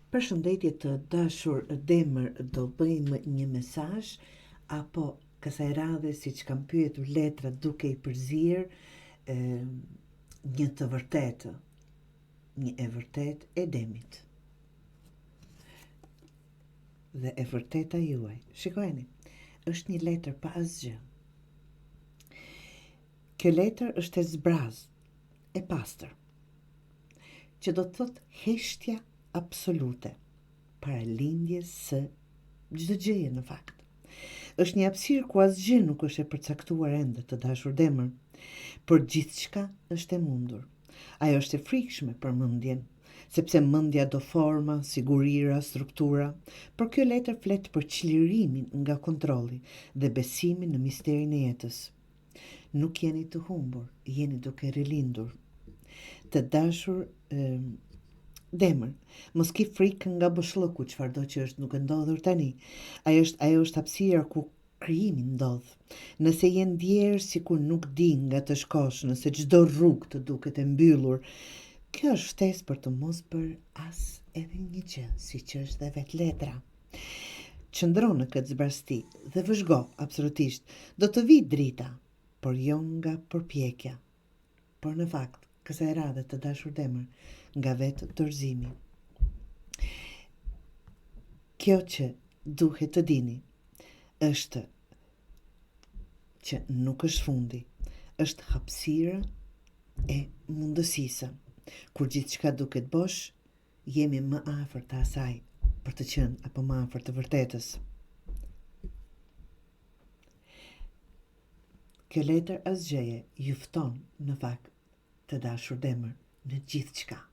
Përshëndetje të dashur Demër, do bëjmë një mesazh apo kësaj radhe siç kam pyetur letra duke i përzierë një të vërtetë, një e vërtetë e Demit. Dhe e vërteta juaj. Shikojeni, është një letër pa asgjë. Kjo letër është e zbrazë, e pastër, që do të thotë heshtja absolute para lindjes së çdo gjëje në fakt. Është një hapësirë ku asgjë nuk është e përcaktuar ende, të dashur Demër, por gjithçka është e mundur. Ajo është e frikshme për mendjen, sepse mendja do forma, sigurira, struktura, por kjo letër flet për çlirimin nga kontrolli dhe besimin në misterin e jetës. Nuk jeni të humbur, jeni duke rilindur. Të dashur Demër, mos ki frikë nga boshllëku, çfarëdo që është duke ndodhur tani. Ajo është hapësira ku krijimi ndodh. Nëse je ndjerë sikur nuk di nga të shkosh, nëse çdo rrugë të duket e mbyllur, kjo është ftesë për të mos bërë as edhe një gjë, siç është dhe vetë letra. Qëndro në këtë zbrasti dhe vëzhgo, absolutisht, do të vi drita, por jo nga përpjekja. Por në fakt, kësaj radhe të dashur Demër, nga vetë dorëzimi. Kjo që duhet të dini është që nuk është fundi, është hapësira e mundësisë. Kur gjithçka duket bosh, jemi më afër të asaj për të qenë apo më afër të vërtetës. Kjo letër asgjëje ju fton në fakt të dashur Demër në gjithçka.